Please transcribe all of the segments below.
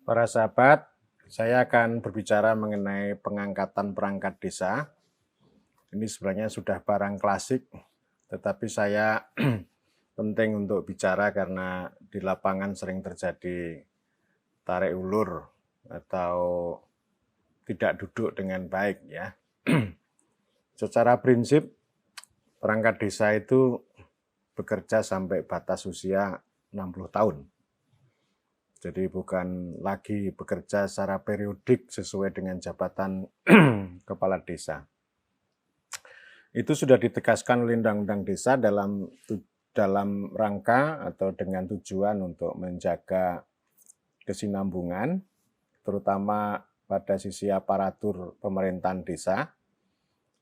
Para sahabat, saya akan berbicara mengenai pengangkatan perangkat desa. Ini sebenarnya sudah barang klasik, tetapi saya penting untuk bicara karena di lapangan sering terjadi tarik ulur atau tidak duduk dengan baik ya. Secara prinsip, perangkat desa itu bekerja sampai batas usia 60 tahun. Jadi bukan lagi bekerja secara periodik sesuai dengan jabatan kepala desa. Itu sudah ditegaskan oleh Undang-Undang Desa dalam rangka atau dengan tujuan untuk menjaga kesinambungan, terutama pada sisi aparatur pemerintahan desa,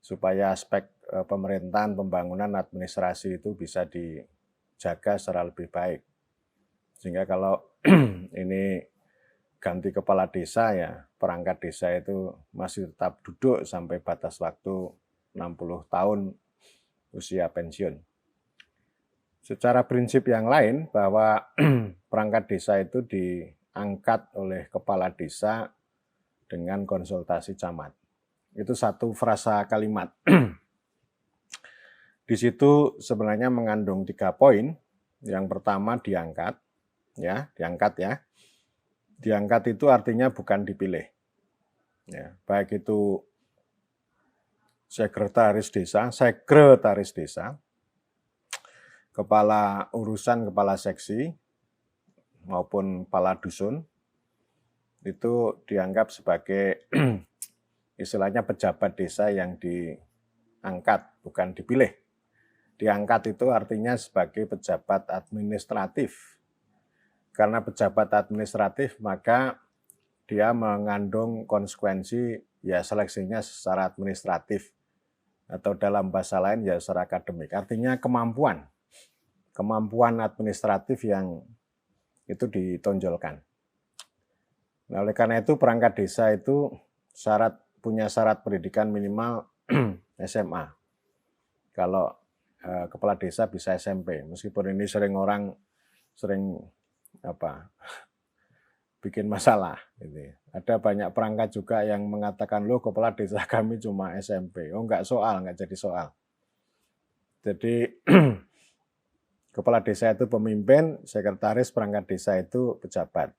supaya aspek pemerintahan, pembangunan, administrasi itu bisa dijaga secara lebih baik. Sehingga kalau ini ganti kepala desa ya, perangkat desa itu masih tetap duduk sampai batas waktu 60 tahun usia pensiun. Secara prinsip yang lain bahwa perangkat desa itu diangkat oleh kepala desa dengan konsultasi camat. Itu satu frasa kalimat. Di situ sebenarnya mengandung 3 poin. Yang pertama diangkat ya. Diangkat itu artinya bukan dipilih. Ya, baik itu sekretaris desa, kepala urusan, kepala seksi, maupun kepala dusun, itu dianggap sebagai istilahnya pejabat desa yang diangkat, bukan dipilih. Diangkat itu artinya sebagai pejabat administratif. Karena pejabat administratif, maka dia mengandung konsekuensi ya seleksinya secara administratif atau dalam bahasa lain ya secara akademik. Artinya kemampuan administratif yang itu ditonjolkan. Nah, oleh karena itu perangkat desa itu punya syarat pendidikan minimal SMA. Kalau kepala desa bisa SMP, meskipun ini orang sering bikin masalah. Gitu. Ada banyak perangkat juga yang mengatakan, loh kepala desa kami cuma SMP. Oh enggak jadi soal. Jadi kepala desa itu pemimpin, sekretaris perangkat desa itu pejabat.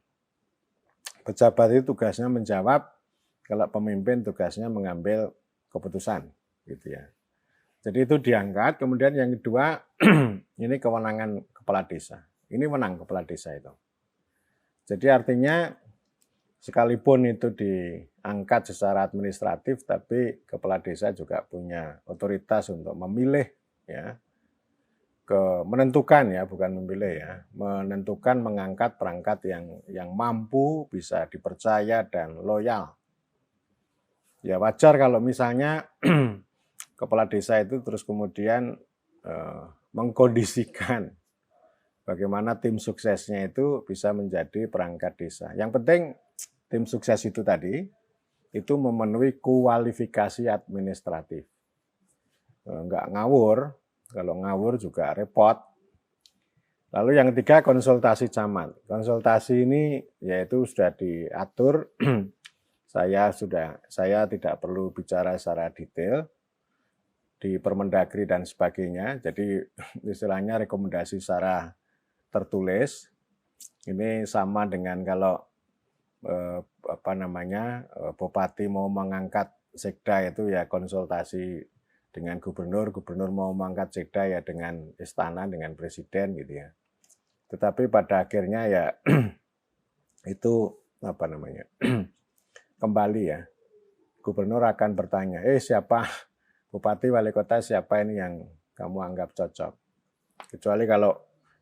Pejabat itu tugasnya menjawab, kalau pemimpin tugasnya mengambil keputusan. Gitu ya. Jadi itu diangkat, kemudian yang kedua, ini kewenangan kepala desa. Ini menang kepala desa itu. Jadi artinya sekalipun itu diangkat secara administratif, tapi kepala desa juga punya otoritas untuk memilih, ya, menentukan ya, bukan memilih ya, menentukan mengangkat perangkat yang mampu, bisa dipercaya dan loyal. Ya wajar kalau misalnya kepala desa itu terus kemudian mengkondisikan bagaimana tim suksesnya itu bisa menjadi perangkat desa. Yang penting tim sukses itu tadi itu memenuhi kualifikasi administratif. Enggak ngawur, kalau ngawur juga repot. Lalu yang ketiga konsultasi camat. Konsultasi ini yaitu sudah diatur. Saya tidak perlu bicara secara detail di Permendagri dan sebagainya. Jadi istilahnya rekomendasi secara tertulis. Ini sama dengan kalau bupati mau mengangkat sekda itu ya konsultasi dengan gubernur mau mengangkat sekda ya dengan istana, dengan presiden gitu ya. Tetapi pada akhirnya ya itu kembali ya, gubernur akan bertanya, siapa bupati, wali kota, siapa ini yang kamu anggap cocok. Kecuali kalau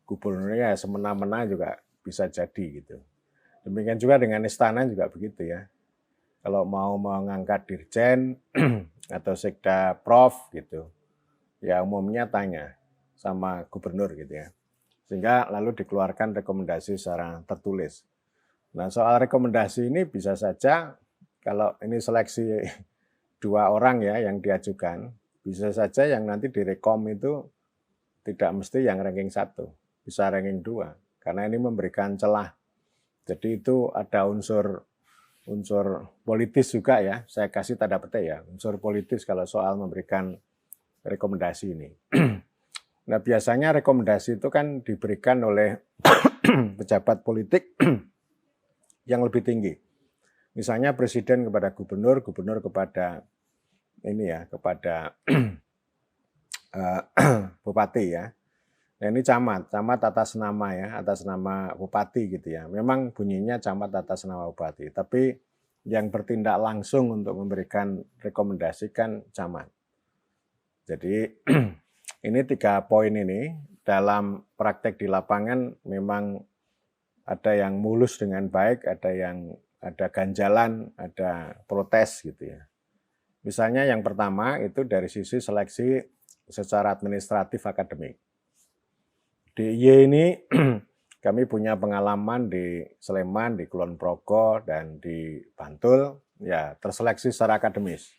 gubernurnya semena-mena juga bisa jadi gitu. Demikian juga dengan istana juga begitu ya. Kalau mau mengangkat dirjen atau sekda prof gitu, ya umumnya tanya sama gubernur gitu ya. Sehingga lalu dikeluarkan rekomendasi secara tertulis. Nah soal rekomendasi ini bisa saja kalau ini seleksi 2 orang ya yang diajukan, bisa saja yang nanti direkom itu tidak mesti yang ranking 1, bisa ranking 2. Karena ini memberikan celah Jadi itu ada unsur politis juga ya. Saya kasih tanda petik ya, unsur politis kalau soal memberikan rekomendasi ini. Nah, biasanya rekomendasi itu kan diberikan oleh pejabat politik yang lebih tinggi. Misalnya presiden kepada gubernur, gubernur kepada kepada bupati ya. Nah, ini camat atas nama ya, atas nama bupati gitu ya. Memang bunyinya camat atas nama bupati, tapi yang bertindak langsung untuk memberikan rekomendasi kan camat. Jadi ini 3 poin ini dalam praktek di lapangan memang ada yang mulus dengan baik, ada ganjalan, ada protes gitu ya. Misalnya yang pertama itu dari sisi seleksi secara administratif akademik. Di IY ini kami punya pengalaman di Sleman, di Kulon Progo, dan di Bantul, ya terseleksi secara akademis.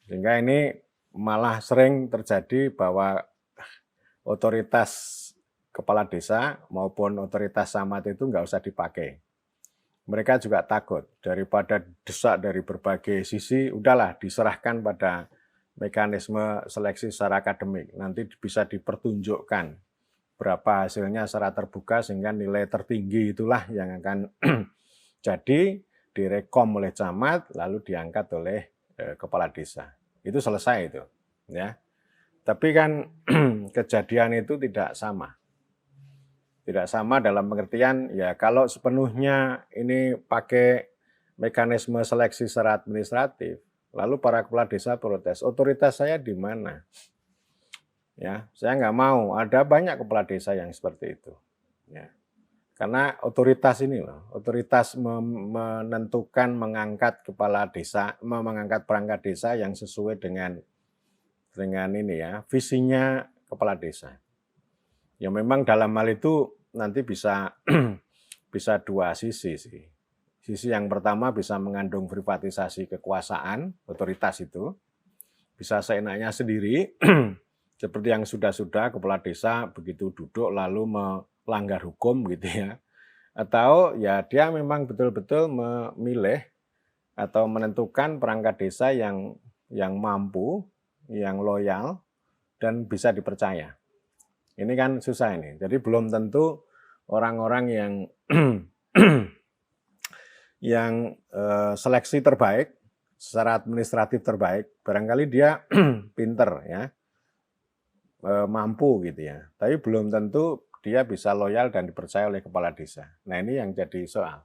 Sehingga ini malah sering terjadi bahwa otoritas kepala desa maupun otoritas camat itu nggak usah dipakai. Mereka juga takut daripada desak dari berbagai sisi, udahlah diserahkan pada mekanisme seleksi secara akademik. Nanti bisa dipertunjukkan berapa hasilnya secara terbuka sehingga nilai tertinggi itulah yang akan jadi direkom oleh camat lalu diangkat oleh kepala desa. Itu selesai itu, ya. Tapi kan kejadian itu tidak sama. Tidak sama dalam pengertian ya kalau sepenuhnya ini pakai mekanisme seleksi secara administratif, lalu para kepala desa protes, otoritas saya di mana? Ya, saya nggak mau. Ada banyak kepala desa yang seperti itu. Ya. Karena otoritas ini loh, otoritas menentukan mengangkat kepala desa, mengangkat perangkat desa yang sesuai dengan ini ya, visinya kepala desa. Ya memang dalam hal itu nanti bisa bisa 2 sisi sih. Sisi yang pertama bisa mengandung privatisasi kekuasaan, otoritas itu. Bisa seenaknya sendiri. Seperti yang sudah-sudah kepala desa begitu duduk lalu melanggar hukum gitu ya. Atau ya dia memang betul-betul memilih atau menentukan perangkat desa yang mampu, yang loyal, dan bisa dipercaya. Ini kan susah ini. Jadi belum tentu orang-orang yang yang seleksi terbaik, secara administratif terbaik, barangkali dia pinter ya, mampu gitu ya. Tapi belum tentu dia bisa loyal dan dipercaya oleh kepala desa. Nah ini yang jadi soal.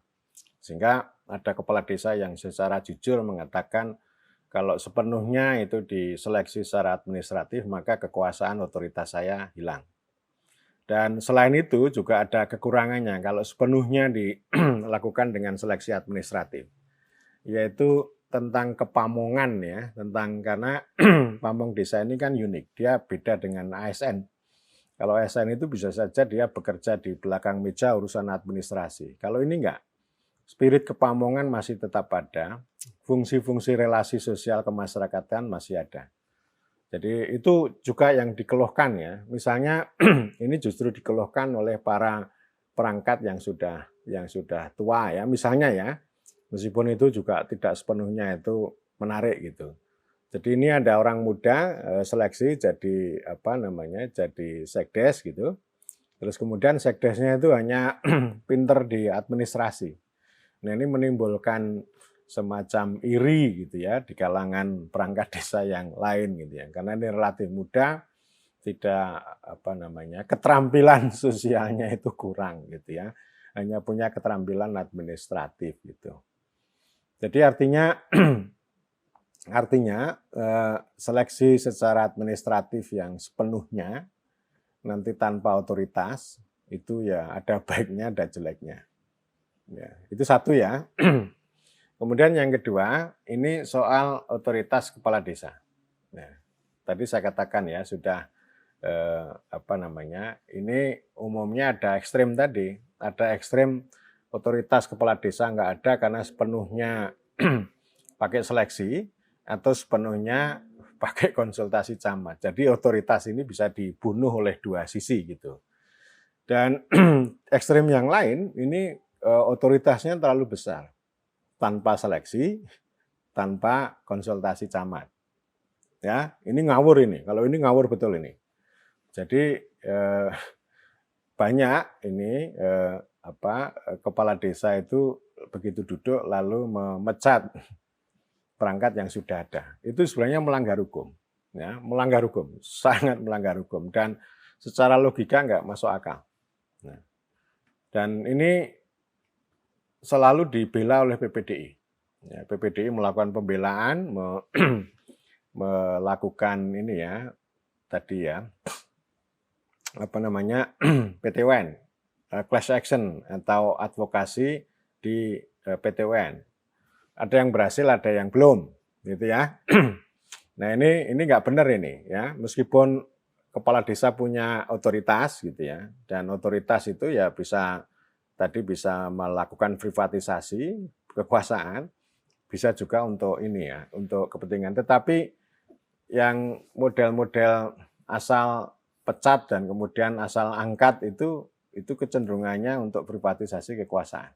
Sehingga ada kepala desa yang secara jujur mengatakan kalau sepenuhnya itu diseleksi secara administratif maka kekuasaan otoritas saya hilang. Dan selain itu juga ada kekurangannya kalau sepenuhnya dilakukan dengan seleksi administratif. Yaitu tentang kepamongan ya, karena pamong desa ini kan unik, dia beda dengan ASN. Kalau ASN itu bisa saja dia bekerja di belakang meja urusan administrasi. Kalau ini enggak, spirit kepamongan masih tetap ada, fungsi-fungsi relasi sosial kemasyarakatan masih ada. Jadi itu juga yang dikeluhkan ya. Misalnya ini justru dikeluhkan oleh para perangkat yang sudah tua ya. Misalnya ya, meskipun itu juga tidak sepenuhnya itu menarik gitu. Jadi ini ada orang muda seleksi jadi jadi sekdes gitu. Terus kemudian sekdesnya itu hanya pinter di administrasi. Nah ini menimbulkan semacam iri gitu ya di kalangan perangkat desa yang lain gitu ya. Karena ini relatif muda, tidak keterampilan sosialnya itu kurang gitu ya. Hanya punya keterampilan administratif gitu. Jadi artinya seleksi secara administratif yang sepenuhnya nanti tanpa otoritas itu ya ada baiknya ada jeleknya. Ya, itu satu ya. Kemudian yang kedua, ini soal otoritas kepala desa. Nah, tadi saya katakan ya sudah ini umumnya ada ekstrem tadi, ada ekstrem otoritas kepala desa nggak ada karena sepenuhnya pakai seleksi atau sepenuhnya pakai konsultasi camat. Jadi otoritas ini bisa dibunuh oleh 2 sisi gitu. Dan ekstrem yang lain ini otoritasnya terlalu besar, tanpa seleksi, tanpa konsultasi camat. Ya, ini ngawur ini. Kalau ini ngawur betul ini. Jadi banyak ini kepala desa itu begitu duduk lalu memecat perangkat yang sudah ada. Itu sebenarnya melanggar hukum. Ya, melanggar hukum, sangat melanggar hukum, dan secara logika nggak masuk akal. Nah, dan ini selalu dibela oleh PPDI. Ya, PPDI melakukan pembelaan, melakukan ini ya, tadi ya, PTWN, class action atau advokasi di PTWN. Ada yang berhasil, ada yang belum, gitu ya. Nah ini nggak benar ini ya, meskipun kepala desa punya otoritas gitu ya, dan otoritas itu ya bisa melakukan privatisasi kekuasaan, bisa juga untuk ini ya, untuk kepentingan. Tetapi yang model-model asal pecat dan kemudian asal angkat itu kecenderungannya untuk privatisasi kekuasaan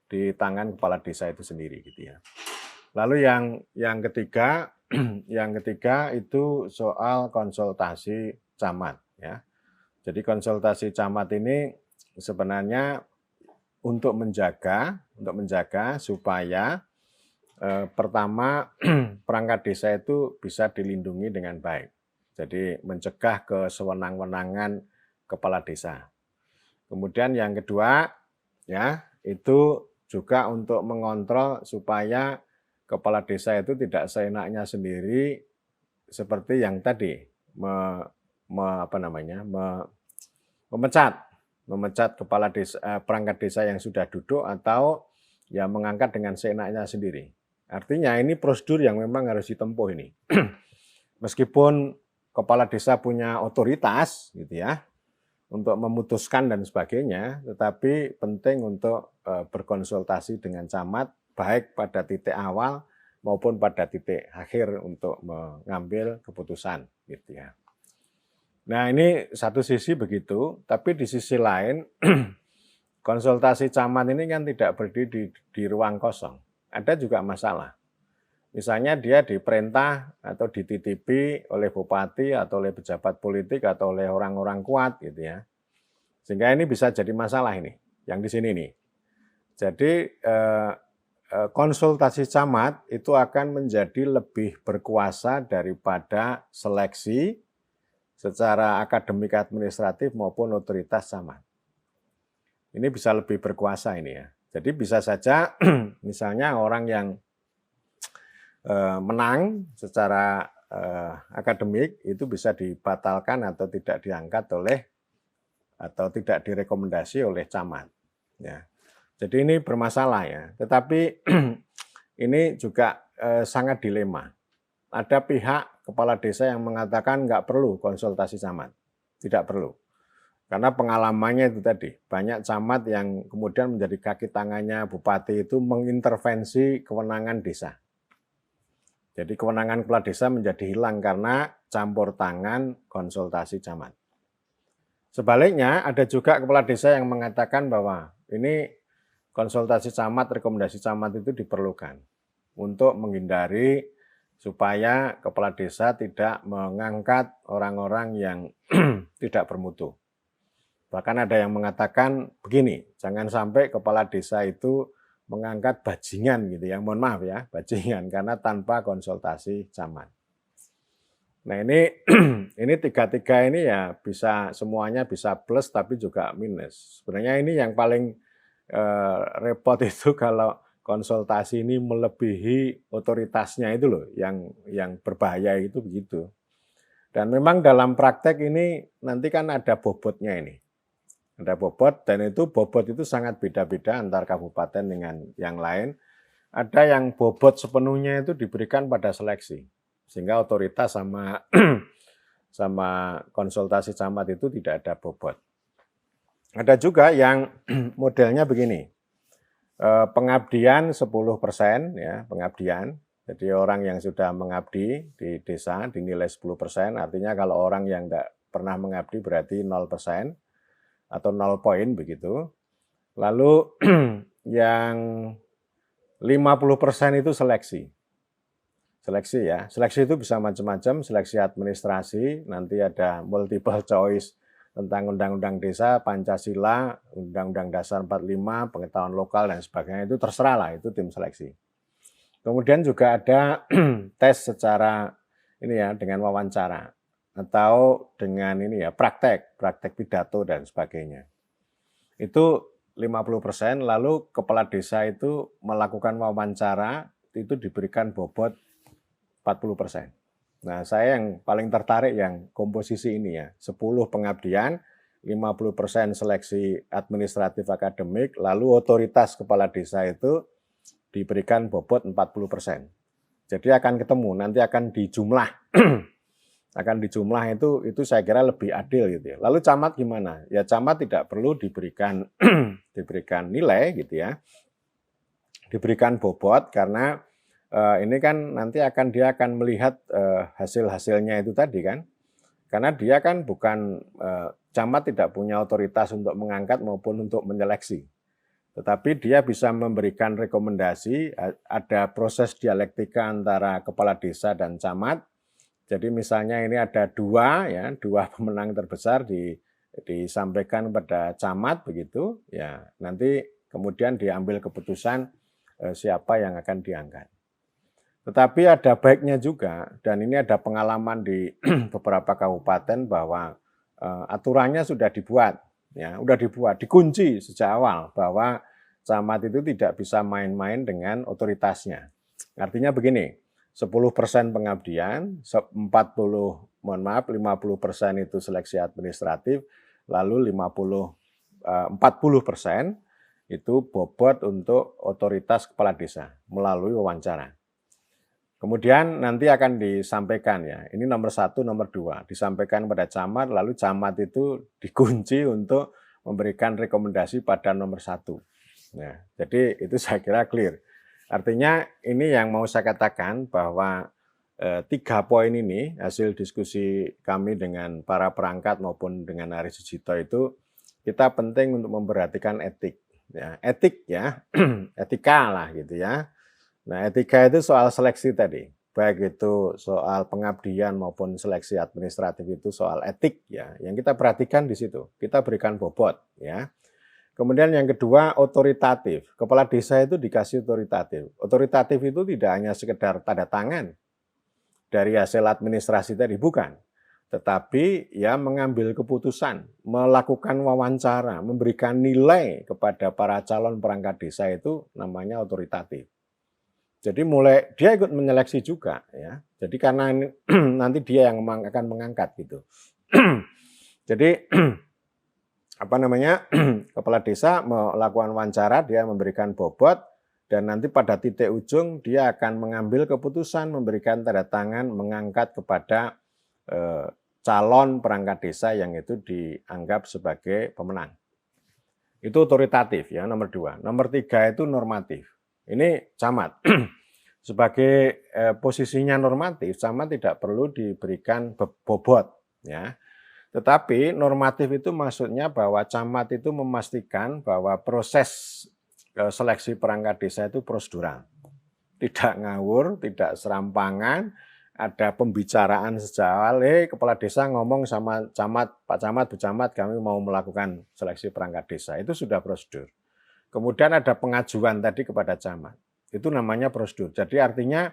di tangan kepala desa itu sendiri gitu ya. Lalu yang ketiga itu soal konsultasi camat ya. Jadi konsultasi camat ini sebenarnya untuk menjaga supaya pertama perangkat desa itu bisa dilindungi dengan baik. Jadi mencegah kesewenang-wenangan kepala desa. Kemudian yang kedua ya, itu juga untuk mengontrol supaya kepala desa itu tidak seenaknya sendiri seperti yang tadi memecat kepala desa, perangkat desa yang sudah duduk, atau ya mengangkat dengan seenaknya sendiri. Artinya ini prosedur yang memang harus ditempuh ini. Meskipun kepala desa punya otoritas gitu ya untuk memutuskan dan sebagainya, tetapi penting untuk berkonsultasi dengan camat baik pada titik awal maupun pada titik akhir untuk mengambil keputusan gitu ya. Nah, ini satu sisi begitu, tapi di sisi lain konsultasi camat ini kan tidak berdiri di ruang kosong. Ada juga masalah. Misalnya dia diperintah atau dititipi oleh bupati atau oleh pejabat politik atau oleh orang-orang kuat gitu ya. Sehingga ini bisa jadi masalah ini, yang di sini nih. Jadi konsultasi camat itu akan menjadi lebih berkuasa daripada seleksi secara akademik administratif maupun otoritas camat. Ini bisa lebih berkuasa ini ya. Jadi bisa saja misalnya orang yang menang secara akademik itu bisa dibatalkan atau tidak diangkat atau tidak direkomendasi oleh camat. Ya. Jadi ini bermasalah ya. Tetapi ini juga sangat dilema. Ada pihak kepala desa yang mengatakan nggak perlu konsultasi camat, tidak perlu. Karena pengalamannya itu tadi, banyak camat yang kemudian menjadi kaki tangannya bupati itu mengintervensi kewenangan desa. Jadi kewenangan kepala desa menjadi hilang karena campur tangan konsultasi camat. Sebaliknya ada juga kepala desa yang mengatakan bahwa ini konsultasi camat, rekomendasi camat itu diperlukan untuk menghindari supaya kepala desa tidak mengangkat orang-orang yang tidak bermutu. Bahkan ada yang mengatakan begini, jangan sampai kepala desa itu mengangkat bajingan gitu ya, mohon maaf ya, bajingan karena tanpa konsultasi camat. Nah ini tiga-tiga ini ya bisa semuanya bisa plus tapi juga minus. Sebenarnya ini yang paling repot itu kalau konsultasi ini melebihi otoritasnya itu loh, yang berbahaya itu begitu. Dan memang dalam praktek ini nanti kan ada bobotnya ini. Ada bobot, dan itu bobot itu sangat beda-beda antar kabupaten dengan yang lain. Ada yang bobot sepenuhnya itu diberikan pada seleksi, sehingga otoritas sama konsultasi camat itu tidak ada bobot. Ada juga yang modelnya begini, pengabdian 10% ya, pengabdian. Jadi orang yang sudah mengabdi di desa dinilai 10%, artinya kalau orang yang tidak pernah mengabdi berarti 0%. Atau 0 poin begitu. Lalu yang 50% itu seleksi. Seleksi ya, seleksi itu bisa macam-macam, seleksi administrasi, nanti ada multiple choice tentang Undang-Undang Desa, Pancasila, Undang-Undang Dasar 45, pengetahuan lokal dan sebagainya, itu terserah lah, itu tim seleksi. Kemudian juga ada tes secara ini ya, dengan wawancara atau dengan ini ya, praktek pidato dan sebagainya. Itu 50%, lalu kepala desa itu melakukan wawancara, itu diberikan bobot 40%. Nah, saya yang paling tertarik yang komposisi ini ya, 10 pengabdian, 50% seleksi administratif akademik, lalu otoritas kepala desa itu diberikan bobot 40%. Jadi akan ketemu, nanti akan dijumlah. Akan dijumlah itu saya kira lebih adil gitu ya. Lalu camat gimana? Ya camat tidak perlu diberikan diberikan nilai gitu ya. Diberikan bobot karena ini kan nanti dia akan melihat hasil-hasilnya itu tadi kan, karena dia kan bukan camat tidak punya otoritas untuk mengangkat maupun untuk menyeleksi, tetapi dia bisa memberikan rekomendasi, ada proses dialektika antara kepala desa dan camat. Jadi misalnya ini ada dua pemenang terbesar disampaikan kepada camat begitu, ya nanti kemudian diambil keputusan siapa yang akan diangkat. Tetapi ada baiknya juga, dan ini ada pengalaman di beberapa kabupaten bahwa aturannya sudah dibuat, dikunci sejak awal bahwa camat itu tidak bisa main-main dengan otoritasnya. Artinya begini, 10% pengabdian, 50% itu seleksi administratif, lalu 40% itu bobot untuk otoritas kepala desa melalui wawancara. Kemudian nanti akan disampaikan ya, ini nomor 1, nomor 2, disampaikan pada camat, lalu camat itu dikunci untuk memberikan rekomendasi pada nomor 1. Nah, jadi itu saya kira clear. Artinya ini yang mau saya katakan bahwa 3 poin ini hasil diskusi kami dengan para perangkat maupun dengan Ari Sujito itu kita penting untuk memperhatikan etik. Ya, etik ya, etika lah gitu ya. Nah, etika itu soal seleksi tadi, baik itu soal pengabdian maupun seleksi administratif itu soal etik ya. Yang kita perhatikan di situ, kita berikan bobot ya. Kemudian yang kedua otoritatif. Kepala desa itu dikasih otoritatif. Otoritatif itu tidak hanya sekedar tanda tangan dari hasil administrasi tadi, bukan. Tetapi ya mengambil keputusan, melakukan wawancara, memberikan nilai kepada para calon perangkat desa itu namanya otoritatif. Jadi dia ikut menyeleksi juga ya. Jadi karena nanti dia yang akan mengangkat gitu. Jadi kepala desa melakukan wawancara, dia memberikan bobot dan nanti pada titik ujung dia akan mengambil keputusan, memberikan tanda tangan, mengangkat kepada calon perangkat desa yang itu dianggap sebagai pemenang. Itu otoritatif ya, nomor 2. Nomor 3 itu normatif. Ini camat. Sebagai posisinya normatif, camat tidak perlu diberikan bobot ya. Tetapi normatif itu maksudnya bahwa camat itu memastikan bahwa proses seleksi perangkat desa itu prosedural. Tidak ngawur, tidak serampangan, ada pembicaraan sejak awal, kepala desa ngomong sama camat, Pak Camat, Bu Camat, kami mau melakukan seleksi perangkat desa. Itu sudah prosedur. Kemudian ada pengajuan tadi kepada camat. Itu namanya prosedur. Jadi artinya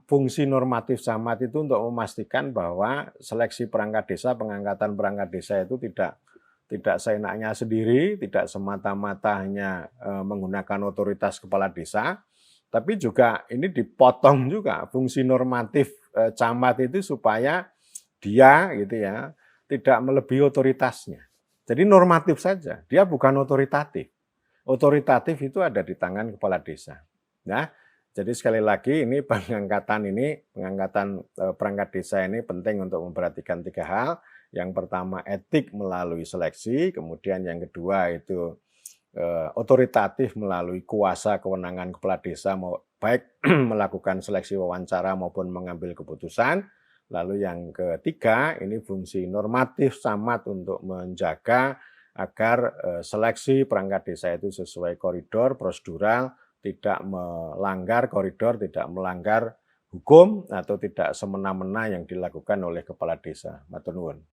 fungsi normatif camat itu untuk memastikan bahwa seleksi perangkat desa, pengangkatan perangkat desa itu tidak seenaknya sendiri, tidak semata-mata hanya menggunakan otoritas kepala desa, tapi juga ini dipotong juga fungsi normatif camat itu supaya dia gitu ya tidak melebihi otoritasnya. Jadi normatif saja, dia bukan otoritatif. Otoritatif itu ada di tangan kepala desa. Nah, jadi sekali lagi ini pengangkatan perangkat desa ini penting untuk memperhatikan 3 hal. Yang pertama etik melalui seleksi, kemudian yang kedua itu otoritatif melalui kuasa kewenangan kepala desa baik melakukan seleksi wawancara maupun mengambil keputusan. Lalu yang ketiga ini fungsi normatif camat untuk menjaga agar seleksi perangkat desa itu sesuai koridor prosedural, tidak melanggar koridor, tidak melanggar hukum, atau tidak semena-mena yang dilakukan oleh kepala desa. Matur nuwun.